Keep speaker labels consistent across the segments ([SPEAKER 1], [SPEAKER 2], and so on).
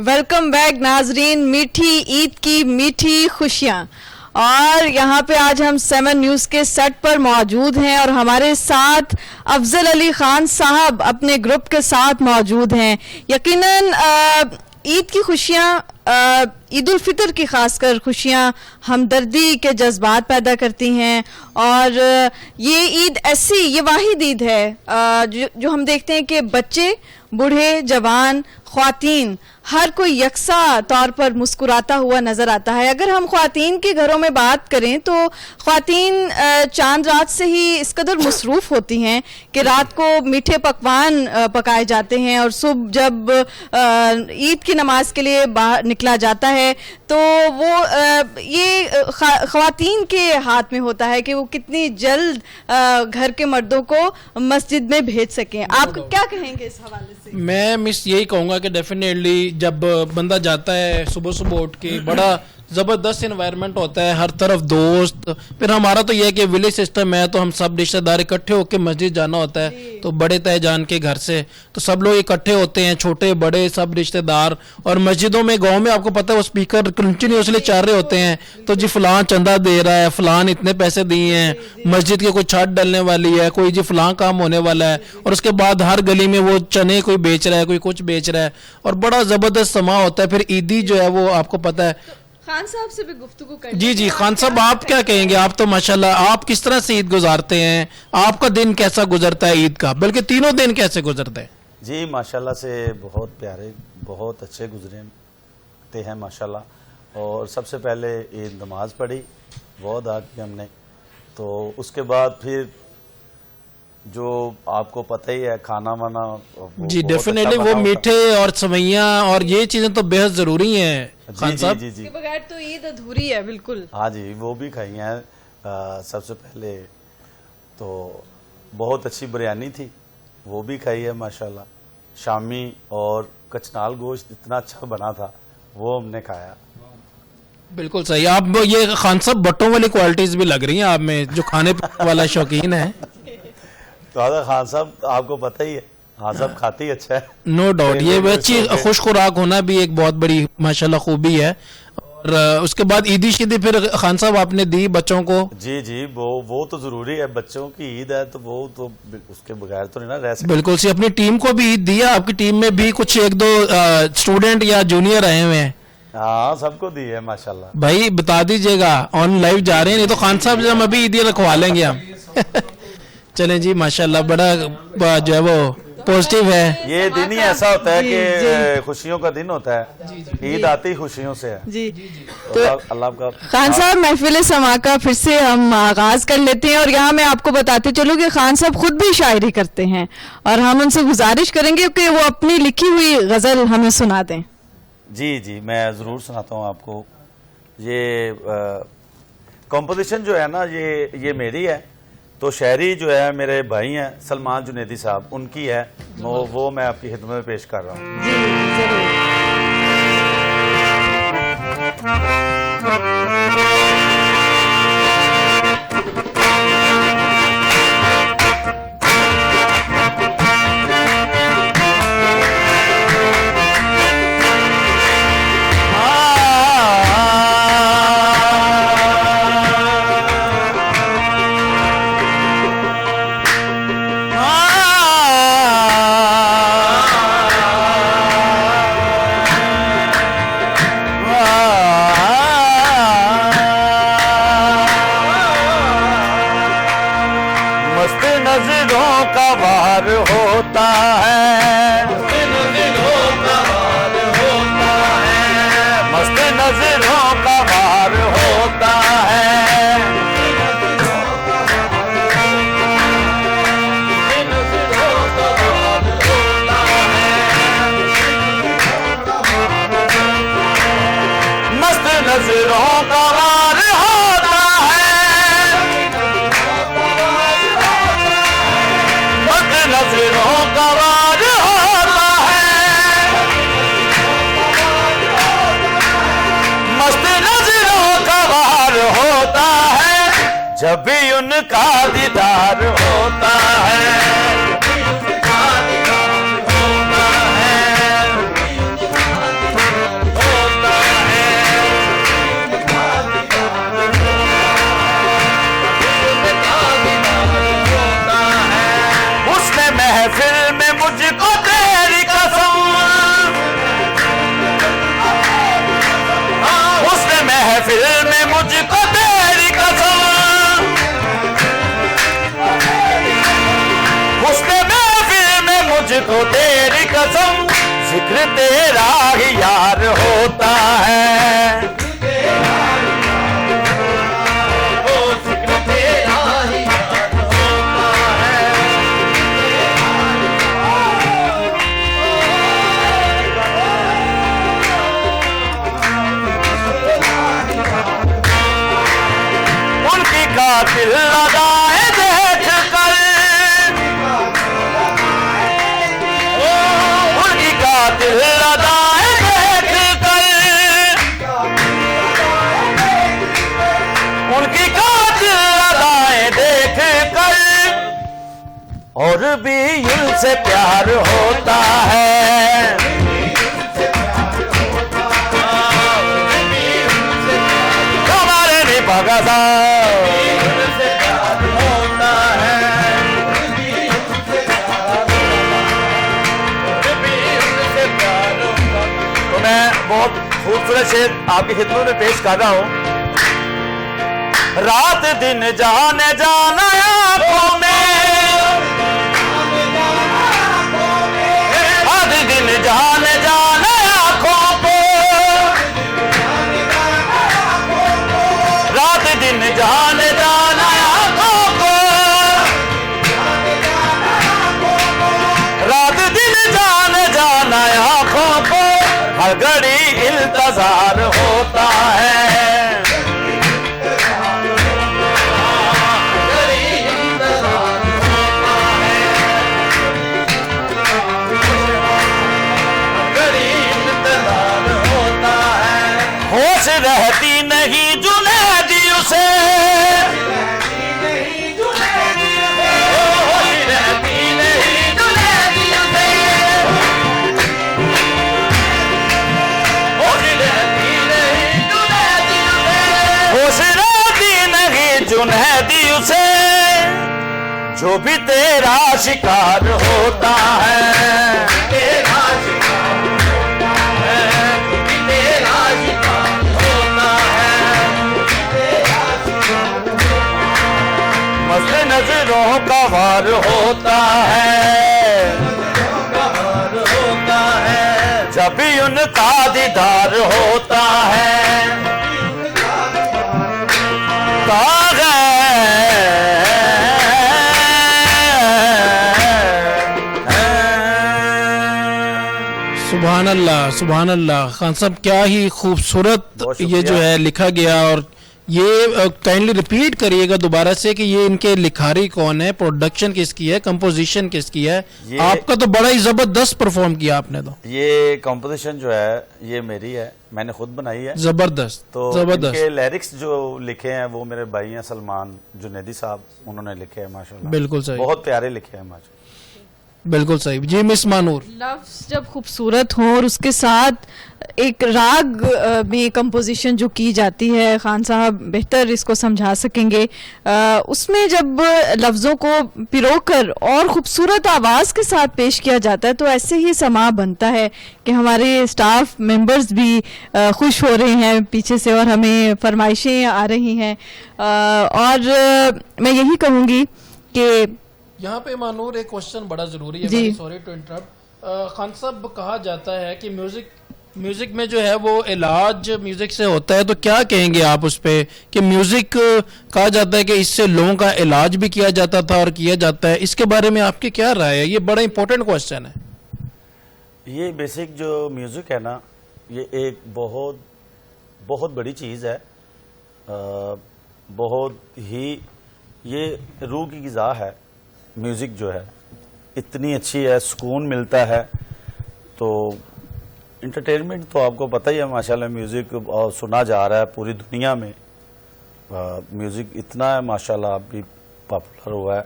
[SPEAKER 1] Welcome back नाजरीन। मीठी ईद की मीठी खुशियाँ। और यहाँ पे आज हम 7 न्यूज़ के सेट पर मौजूद हैं और हमारे साथ अफजल अली खान साहब अपने ग्रुप के साथ मौजूद हैं। यकीनन ईद की खुशियाँ, ईद उल फितर की खासकर खुशियाँ हमदर्दी के जज्बात पैदा करती हैं। और ये ईद ऐसी, ये वाहिद ईद है जो हम देखते हैं कि बच्चे, बूढ़े, जवान, ख्वातीन हर कोई यकसा तौर पर मुस्कुराता हुआ नज़र आता है। अगर हम ख्वातीन के घरों में बात करें तो ख्वातीन चांद रात से ही इस कदर मसरूफ़ होती हैं कि रात को मीठे पकवान पकाए जाते हैं और सुबह जब ईद की नमाज के लिए बाहर निकला जाता है तो वो ये ख्वातीन के हाथ में होता है कि वो कितनी जल्द घर के मर्दों को मस्जिद में भेज सकें। आप क्या कहेंगे इस हवाले से?
[SPEAKER 2] मैं मिस यही कहूँगा कि डेफिनेटली जब बंदा जाता है सुबह सुबह उठ के, बड़ा ज़बरदस्त इन्वायरमेंट होता है, हर तरफ दोस्त। फिर हमारा तो यह है कि विलेज सिस्टम है तो हम सब रिश्तेदार इकट्ठे होकर मस्जिद जाना होता है, तो बड़े तय जान के घर से तो सब लोग इकट्ठे होते हैं, छोटे बड़े सब रिश्तेदार। और मस्जिदों में, गांव में आपको पता है वो स्पीकर कंटिन्यूसली चल रहे होते हैं, तो जी फलां चंदा दे रहा है, फलान इतने पैसे दिए हैं, मस्जिद की कोई छत डलने वाली है, कोई जी फलां काम होने वाला है। और उसके बाद हर गली में वो चने कोई बेच रहा है, कोई कुछ बेच रहा है और बड़ा ज़बरदस्त समा होता है। फिर ईदी जो है वो आपको पता है।
[SPEAKER 1] खान साहब से भी गुफ्तगू करें।
[SPEAKER 2] जी खान साहब, आप क्या कहेंगे? आप तो माशाल्लाह, आप किस तरह से ईद गुजारते हैं? आपका दिन कैसा गुजरता है ईद का, बल्कि तीनों दिन कैसे गुजरते हैं?
[SPEAKER 3] जी माशाल्लाह से बहुत प्यारे, बहुत अच्छे गुजरते हैं माशाल्लाह। और सबसे पहले ईद नमाज पढ़ी, वो अदा की हमने। तो उसके बाद फिर जो आपको पता ही है खाना वाना
[SPEAKER 2] जी डेफिनेटली वो मीठे और सवैयाँ और ये चीजें तो बेहद जरूरी हैं खान साहब।
[SPEAKER 1] जी इसके बगैर तो ईद अधूरी है बिल्कुल।
[SPEAKER 3] हाँ जी, वो भी खाई हैं। सबसे पहले तो बहुत अच्छी बिरयानी थी, वो भी खाई है माशाल्लाह। शामी और कचनाल गोश्त इतना अच्छा बना था, वो हमने खाया।
[SPEAKER 2] बिल्कुल सही। आप ये खान साहब बट्टों वाली क्वालिटीज भी लग रही हैं आप में, जो खाने वाला शौकीन है।
[SPEAKER 3] तो खान साहब आपको पता ही है, हाँ साहब खाती अच्छा है।
[SPEAKER 2] नो डाउट, ये अच्छी खुश खुराक होना भी एक बहुत बड़ी माशाल्लाह खूबी है। और उसके बाद ईदी शीदी फिर खान साहब आपने दी बच्चों को?
[SPEAKER 3] जी वो तो जरूरी है, बच्चों की ईद है तो वो तो उसके बगैर तो नहीं ना रह सकते।
[SPEAKER 2] बिल्कुल सी। अपनी टीम को भी ईद दिया? आपकी टीम में भी कुछ एक दो स्टूडेंट या जूनियर आए हुए हैं?
[SPEAKER 3] हाँ सबको दी है माशाल्लाह।
[SPEAKER 2] भाई बता दीजिएगा, ऑन लाइव जा रहे हैं, नहीं तो खान साहब से हम अभी ईद रखवा लेंगे हम। चलें जी माशाल्लाह, बड़ा जो है वो पॉजिटिव है।
[SPEAKER 3] ये दिन ही ऐसा होता है कि खुशियों का दिन होता है, ईद आती खुशियों से है।
[SPEAKER 1] जी
[SPEAKER 3] तो अल्लाह का।
[SPEAKER 1] खान साहब, महफिल समा का फिर से हम आगाज कर लेते हैं। और यहाँ मैं आपको बताते चलूँ कि खान साहब खुद भी शायरी करते हैं और हम उनसे गुजारिश करेंगे कि वो अपनी लिखी हुई गजल हमें सुना दें।
[SPEAKER 3] जी मैं जरूर सुनाता हूँ आपको। ये कंपोजिशन जो है ना, ये मेरी है। तो शायरी जो है मेरे भाई हैं सलमान जुनेदी साहब, उनकी है। वो मैं आपकी खिदमत में पेश कर रहा हूँ।
[SPEAKER 1] जी जरूर।
[SPEAKER 3] नजरों का वार होता है, नजरों का वार होता है, मस्त नजरों का वार होता है, नजरों का वार होता है, मस्त नजरों का वार होता है, नजरों का वार होता है, मस्त नजरों का वार होता है, जब भी उनका दीदार होता है, मुझको तेरी कसम जिक्र तेरा ही यार होता है। कातिल लगाए देख कर, उनकी कातिल लगाए देख कर, उनकी कातिल लगाए देख कर, और भी उनसे प्यार होता है। हमारे नहीं भगा बहुत खूबसूरत शेर आपकी खिदमत में पेश कर रहा हूं। रात दिन जाने जाना आंखों में, रात दिन जाने जाना आंखों को, रात दिन जाने जाना आंखों को, रात दिन जाने जाना आंखों को, हर घड़ी इंतजार होता है। होश रहती नहीं जुनैदी उसे, जुनैदी उसे, जो भी तेरा शिकार होता है। तेरा शिकार होता है, जो भी तेरा शिकार होता है, तेरा शिकार होता है। मस्त नजरों का वार होता है, वार होता है, जब भी उनका दीदार होता है।
[SPEAKER 2] सुभान अल्लाह, सुभान अल्लाह। खान साहब क्या ही खूबसूरत ये जो है लिखा गया। और ये काइंडली रिपीट करिएगा दोबारा से कि ये इनके लिखारी कौन है, प्रोडक्शन किसकी है, कंपोजिशन किसकी है। आपका तो बड़ा ही जबरदस्त परफॉर्म किया आपने। तो ये
[SPEAKER 3] कंपोजिशन जो है ये मेरी है, मैंने खुद बनाई है।
[SPEAKER 2] जबरदस्त।
[SPEAKER 3] तो
[SPEAKER 2] जबरदस्त।
[SPEAKER 3] इनके लिरिक्स जो लिखे हैं वो मेरे भाई हैं सलमान जुनैदी साहब, उन्होंने लिखे हैं माशाल्लाह।
[SPEAKER 2] बिल्कुल सही,
[SPEAKER 3] बहुत प्यारे लिखे हैं माशाल्लाह।
[SPEAKER 2] बिल्कुल सही जी। मिस मानूर,
[SPEAKER 1] लफ्ज जब खूबसूरत हो और उसके साथ एक राग में कंपोजिशन जो की जाती है, खान साहब बेहतर इसको समझा सकेंगे, उसमें जब लफ्ज़ों को पिरोकर और ख़ूबसूरत आवाज़ के साथ पेश किया जाता है तो ऐसे ही समा बनता है कि हमारे स्टाफ मेंबर्स भी खुश हो रहे हैं पीछे से और हमें फरमाइशें आ रही हैं। और मैं यही कहूँगी कि
[SPEAKER 2] यहाँ पे मानूर एक क्वेश्चन बड़ा जरूरी है, सॉरी टू इंटरप्ट। खान साहब कहा जाता है कि म्यूजिक में जो है वो इलाज म्यूजिक से होता है, तो क्या कहेंगे आप उस पे कि म्यूजिक कहा जाता है कि इससे लोगों का इलाज भी किया जाता था और किया जाता है, इसके बारे में आपकी क्या राय है? ये बड़ा इंपॉर्टेंट क्वेश्चन है।
[SPEAKER 3] ये बेसिक जो म्यूजिक है ना, ये एक बहुत बहुत बड़ी चीज़ है, बहुत ही ये रूह की ग़िज़ा है। म्यूज़िक जो है इतनी अच्छी है, सुकून मिलता है। तो इंटरटेनमेंट तो आपको पता ही है माशाल्लाह, म्यूज़िक सुना जा रहा है पूरी दुनिया में। म्यूज़िक इतना है माशाल्लाह अभी पॉपुलर हुआ है।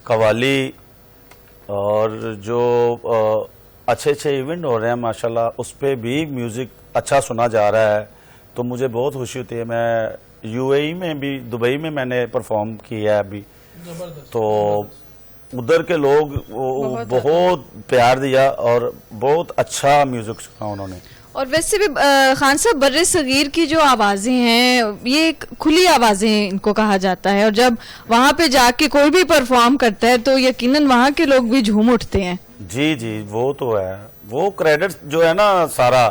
[SPEAKER 3] कव्वाली और जो अच्छे अच्छे इवेंट हो रहे हैं माशाल्लाह, उस पर भी म्यूज़िक अच्छा सुना जा रहा है। तो मुझे बहुत खुशी होती है। मैं यूएई में भी, दुबई में मैंने परफॉर्म किया है अभी, तो उधर के लोग बहुत प्यार दिया और बहुत अच्छा म्यूजिक सुना उन्होंने।
[SPEAKER 1] और वैसे भी खान साहब बर्रे सगीर की जो आवाज़ें हैं ये खुली आवाज़ें इनको कहा जाता है, और जब वहाँ पे जाके कोई भी परफॉर्म करता है तो यकीनन वहाँ के लोग भी झूम उठते हैं।
[SPEAKER 3] जी जी, वो तो है। वो क्रेडिट जो है ना सारा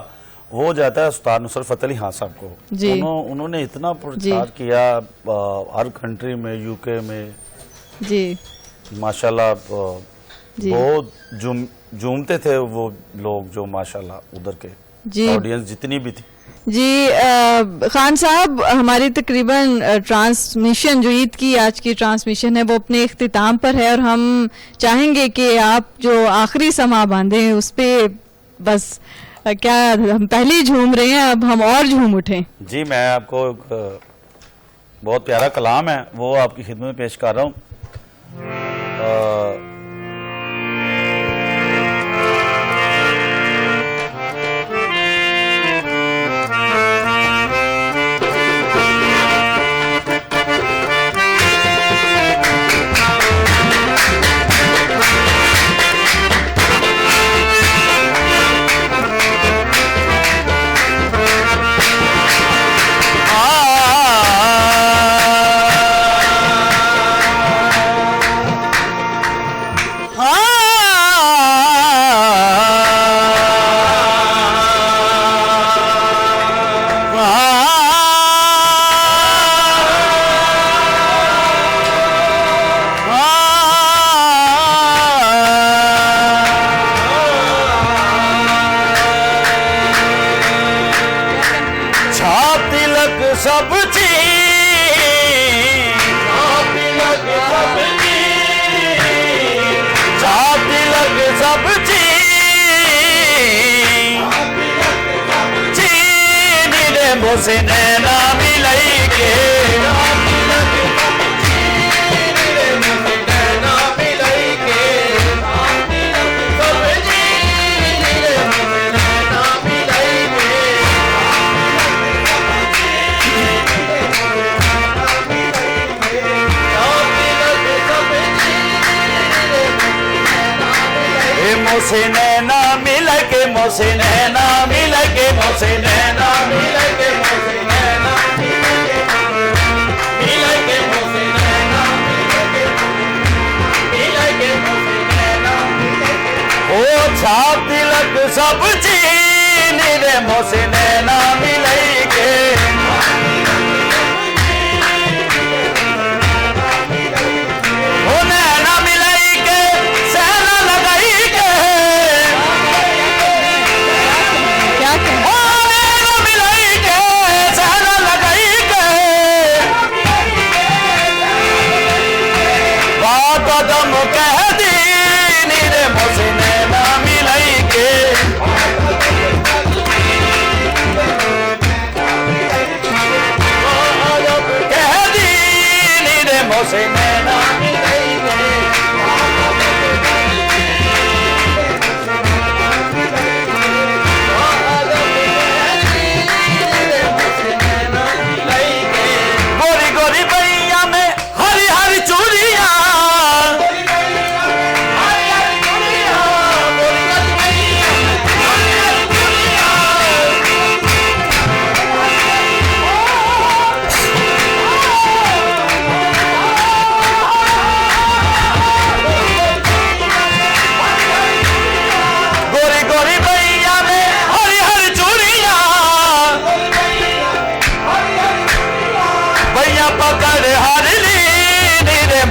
[SPEAKER 3] वो जाता है उस्ताद नुसरत फ़तेह अली खान साहब को।
[SPEAKER 1] जी।
[SPEAKER 3] उन्होंने इतना प्रचार किया हर कंट्री में, यूके में
[SPEAKER 1] जी
[SPEAKER 3] माशाल्लाह।
[SPEAKER 1] जी।
[SPEAKER 3] बहुत झूमते थे वो लोग जो माशाल्लाह उधर के
[SPEAKER 1] जी।
[SPEAKER 3] ऑडियंस जितनी भी थी।
[SPEAKER 1] जी खान साहब, हमारी तकरीबन ट्रांसमिशन जो ईद की आज की ट्रांसमिशन है वो अपने इख्तिताम पर है, और हम चाहेंगे कि आप जो आखिरी समा बांधे उस पे बस क्या हम पहले ही झूम रहे हैं, अब हम और झूम उठें।
[SPEAKER 3] जी, मैं आपको एक बहुत प्यारा कलाम है वो आपकी खिदमत में पेश कर रहा हूँ। सब से नैना मिलाई के मोसे नैना मिल के, मोसे नैना मिल के, मोसे नैना मिल के, मोसे नैना मिल के, मोसे नैना मिल के, मोसे नैना ओ छाप तिलक सब चीन रे मोसे नैना मिल के।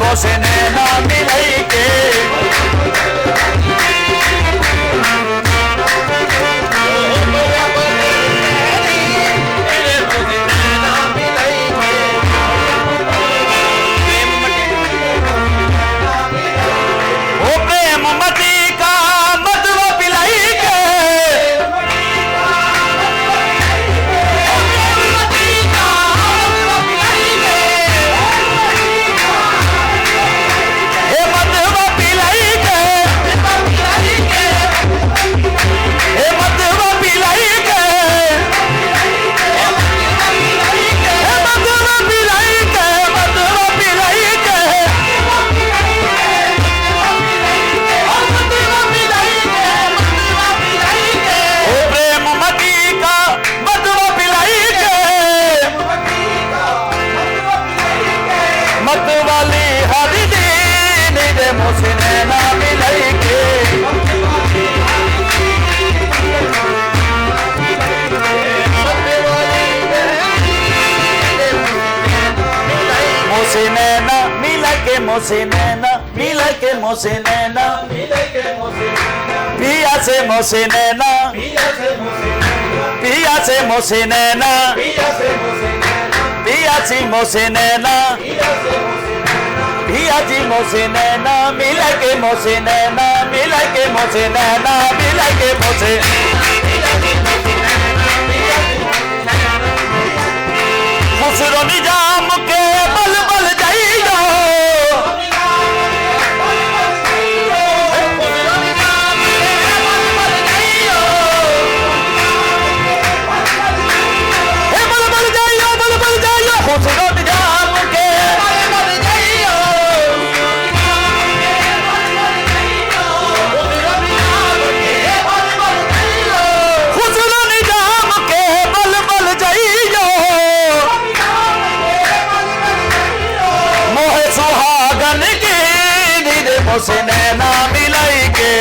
[SPEAKER 3] मोसे नैना मिलाई के ओ प्रेम मती का मधुआ पिलाई के मत मोसे नैना मिला के मोसे नैना मिला के मोसे नैना पिया से मोसे नैना पिया से मोसे नैना पिया सी मोसे नैना पिया जी मोसे नैना मिला के मोसे नैना मिला के मोसे नैना मिला के मोसे खुसरो निजाम के बल बल जाइयो खुसरो निजाम के खुसरो निजाम के बल बल जाइयो मोहे सुहागन की नींद मोसे नैना मिलाई के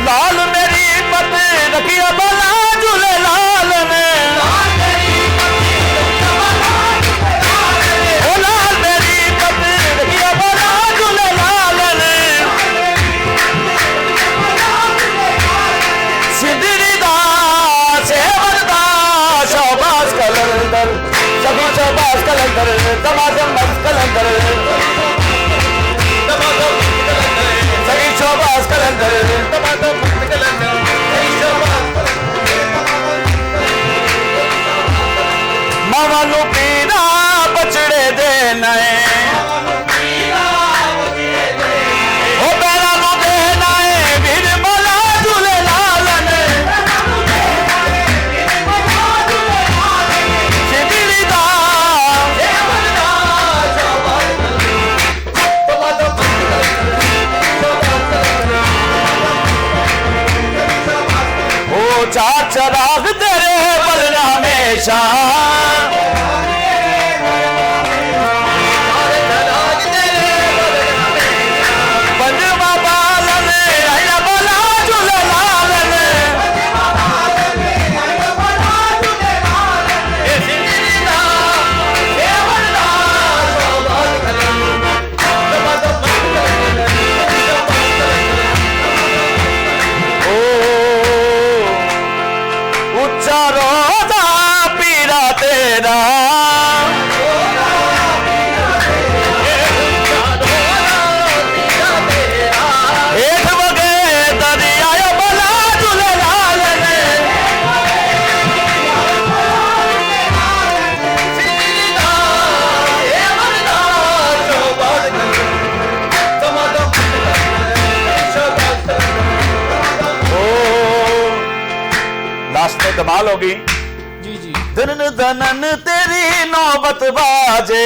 [SPEAKER 3] लाल मेरी पत रखिया बला झूले लाल ने ओ लाल मेरी पत रखिया बला झूले लाल ने सिद्धि दा सेवन दा शाबाश कलंदर सभी शाबाश कलंदर दमादम मस्त कलंदर सभी शाबाश कलंदर दमादम मस्त कलंदर मामा नु पीना बचड़े दे नए ओ पैरा नु दे नए वीर मला झूले लाल ने सिद्धि दा ओ चार चराग तेरे बलना हमेशा पंजवा बालन आया बला झूले लाल ने उच्चा रोजा पीरा तेरा हेठ वगे दरिया बला झूले लाल ने लास्ट में धमाल होगी
[SPEAKER 2] जी जी
[SPEAKER 3] दिन धनन तेरी नौबत बाजे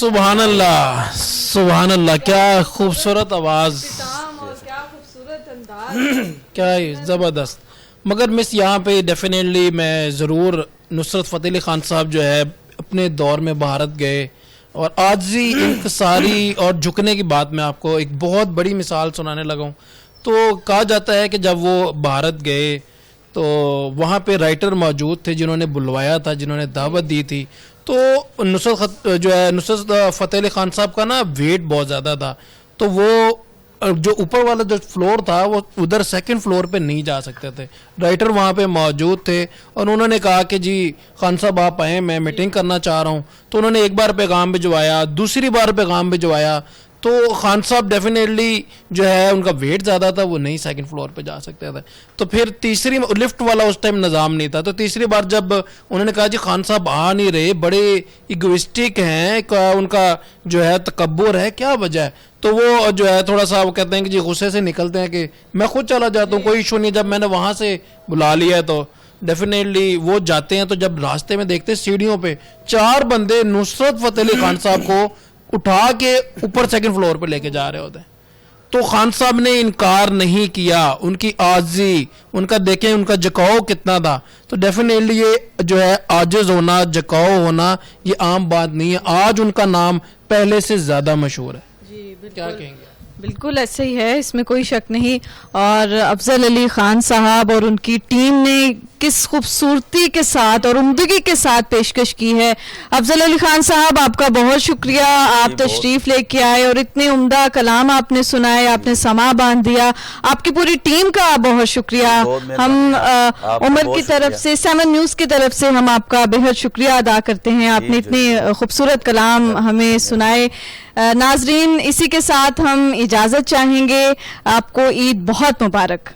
[SPEAKER 2] सुभान अल्लाह, क्या खूबसूरत आवाज,
[SPEAKER 1] और क्या खूबसूरत अंदाज।
[SPEAKER 2] क्या ही ज़बरदस्त। मगर मिस यहाँ पे डेफिनेटली मैं ज़रूर नुसरत फ़तेह अली ख़ान साहब जो है अपने दौर में भारत गए और आजी इंकसारी और झुकने की बात मैं आपको एक बहुत बड़ी मिसाल सुनाने लगा हूँ। तो कहा जाता है कि जब वो भारत गए तो वहाँ पे राइटर मौजूद थे जिन्होंने बुलवाया था, जिन्होंने दावत दी थी। तो नुसरत फ़तेह अली ख़ान साहब का ना वेट बहुत ज़्यादा था, तो वो जो ऊपर वाला जो फ्लोर था वो उधर सेकंड फ्लोर पे नहीं जा सकते थे। राइटर वहाँ पे मौजूद थे और उन्होंने कहा कि जी खान साहब आप आए, मैं मीटिंग करना चाह रहा हूँ। तो उन्होंने एक बार पैगाम भिजवाया, दूसरी बार पैगाम भिजवाया, तो खान साहब डेफिनेटली जो है उनका वेट ज़्यादा था, वो नहीं सेकंड फ्लोर पे जा सकते थे। तो फिर तीसरी, लिफ्ट वाला उस टाइम निज़ाम नहीं था, तो तीसरी बार जब उन्होंने कहा जी खान साहब आ नहीं रहे, बड़े इगोइस्टिक हैं, उनका जो है तकब्बुर है, क्या वजह है? तो वो जो है थोड़ा सा वो कहते हैं कि जी गुस्से से निकलते हैं कि मैं खुद चला जाता हूँ, कोई इशू नहीं, जब मैंने वहाँ से बुला लिया है तो डेफिनेटली वो जाते हैं। तो जब रास्ते में देखते सीढ़ियों पे 4 बंदे नुसरत फ़तेह अली ख़ान साहब को उठा के ऊपर सेकंड फ्लोर पे लेके जा रहे होते हैं, तो खान साहब ने इनकार नहीं किया। उनकी आजी, उनका देखें उनका झुकाव कितना था। तो डेफिनेटली ये जो है आजिज होना, झुकाव होना, ये आम बात नहीं है। आज उनका नाम पहले से ज्यादा मशहूर है।
[SPEAKER 1] जी
[SPEAKER 2] क्या कहेंगे?
[SPEAKER 1] बिल्कुल ऐसे ही है, इसमें कोई शक नहीं। और अफजल अली खान साहब और उनकी टीम ने किस खूबसूरती के साथ और उम्दगी के साथ पेशकश की है। अफजल अली खान साहब आपका बहुत शुक्रिया, आप तशरीफ लेके आए और इतने उम्दा कलाम आपने सुनाए, आपने समा बांध दिया। आपकी पूरी टीम का बहुत शुक्रिया। हम उमर की तरफ से, 7 न्यूज़ की तरफ से हम आपका बेहद शुक्रिया अदा करते हैं। आपने इतने खूबसूरत कलाम हमें सुनाए। नाजरीन, इसी के साथ हम इजाज़त चाहेंगे। आपको ईद बहुत मुबारक।